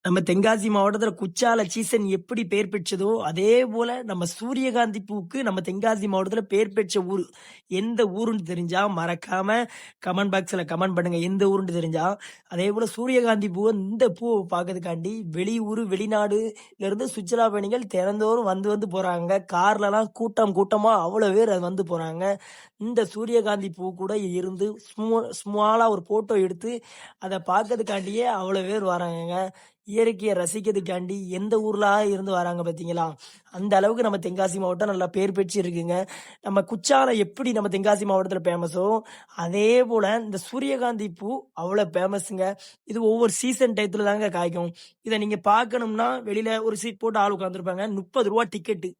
நம்ம தென்காசி மாவட்டத்துல குற்றால சீசன் எப்படி பேர் பெற்றதோ, அதே போல நம்ம சூரியகாந்தி பூவுக்கு நம்ம தென்காசி மாவட்டத்துல பேர் பெற்ற ஊரு. எந்த ஊருன்னு தெரிஞ்சா மறக்காம கமெண்ட் பாக்ஸ்ல கமெண்ட் பண்ணுங்க. எந்த ஊருன்னு தெரிஞ்சா. அதேபோல சூரியகாந்தி இந்த பூவ பார்க்கறதுக்காண்டி வெளியூரு, வெளிநாடுல இருந்து சுற்றுலா பயணிகள் தினந்தோறும் வந்து வந்து போறாங்க. கார்லலாம் கூட்டம் கூட்டமா அவ்வளோ பேர் அது வந்து போறாங்க. இந்த சூரியகாந்தி பூ கூட இருந்து ஸ்மாலா ஒரு ஃபோட்டோ எடுத்து அத பார்க்கறதுக்காண்டியே அவ்வளோ பேர் வராங்கங்க. இயற்கையை ரசிக்கிறதுக்காண்டி எந்த ஊர்ல இருந்து வராங்க பார்த்தீங்களா? அந்த அளவுக்கு நம்ம தென்காசி மாவட்டம் நல்லா பேர் பெற்று இருக்குங்க. நம்ம குற்றாலம் எப்படி நம்ம தென்காசி மாவட்டத்துல ஃபேமஸோ, அதே போல இந்த சூரியகாந்தி பூ அவ்வளோ ஃபேமஸுங்க. இது ஒவ்வொரு சீசன் டயத்துல தாங்க காய்க்கும். இத நீங்க பார்க்கணும்னா, வெளியில ஒரு சீட் போட்டு ஆள் உட்காந்துருப்பாங்க. ரூ. 30 டிக்கெட்டு.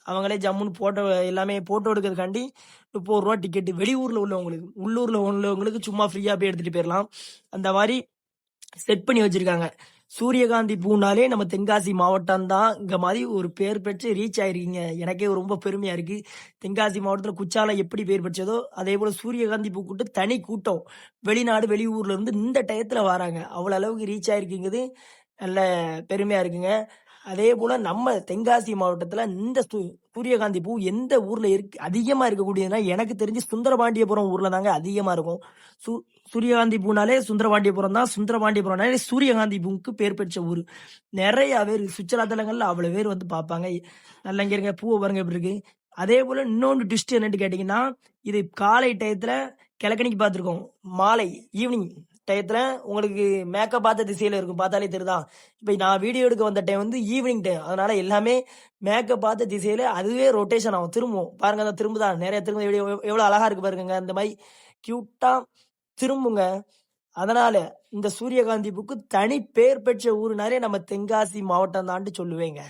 அவங்களே ஜம்முன்னு ஃபோட்டோ எல்லாமே ஃபோட்டோ எடுக்கிறதுக்காண்டி ரூ. 30 டிக்கெட்டு. வெளியூர்ல உள்ளவங்களுக்கு. உள்ளூர்ல உள்ளவங்களுக்கு சும்மா ஃப்ரீயா போய் எடுத்துட்டு போயிரலாம். அந்த மாரி செட் பண்ணி வச்சிருக்காங்க. சூரியகாந்தி பூனாலே நம்ம தென்காசி மாவட்டம் தான். இங்க மாதிரி ஒரு பேர் பெற்று ரீச் ஆயிருக்கீங்க. எனக்கே ரொம்ப பெருமையா இருக்கு. தென்காசி மாவட்டத்துல குற்றாலம் எப்படி பேர் பெற்றதோ, அதே போல சூரியகாந்தி பூ கூட்டம் தனி கூட்டம். வெளிநாடு, வெளியூர்ல இருந்து இந்த டயத்துல வராங்க. அவ்வளவு அளவுக்கு ரீச் ஆயிருக்குங்கிறது நல்ல பெருமையா இருக்குங்க. அதே போல நம்ம தென்காசி மாவட்டத்துல இந்த சூரியகாந்தி பூ எந்த ஊர்ல அதிகமா இருக்கக்கூடியதுன்னா, எனக்கு தெரிஞ்சு சுந்தரபாண்டியபுரம் ஊர்ல தாங்க அதிகமா இருக்கும். சூ சூரியகாந்தி பூனாலே சுந்தரபாண்டியபுரம் தான். சுந்தரபாண்டியபுரம்னாலே சூரியகாந்தி பூவுக்கு பேர் பெற்ற ஊரு. நெறைய பேர் சுற்றுலா தலங்கள்ல அவ்வளவு பேர் வந்து பார்ப்பாங்க. நல்லா இங்க இருங்க பூவ பாருங்க எப்படி இருக்கு. அதே போல இன்னொன்று ட்விஸ்ட் என்னன்னு கேட்டீங்கன்னா, இது காலை டயத்துல கிழக்கணிக்கு பார்த்துருக்கோம். மாலை ஈவினிங் டயத்துல உங்களுக்கு மேக்கப் பார்த்த திசையில இருக்கும். பார்த்தாலே தெரியுதா? இப்ப நான் வீடியோ எடுக்க வந்த டைம் வந்து ஈவினிங் டைம். அதனால எல்லாமே மேக்கப் பார்த்த திசையில அதுவே ரொட்டேஷன் ஆகும். திரும்பும். பாருங்க அத திரும்புதா? நெறைய திரும்ப எவ்வளோ அழகா இருக்கு பாருங்கங்க. இந்த மாரி கியூட்டா திரும்புங்க. அதனால இந்த சூரியகாந்தி பூக்கு தனி பேர் பெற்ற ஊருனாலே நம்ம தென்காசி மாவட்டம் தான்ட்டு சொல்லுவேங்க.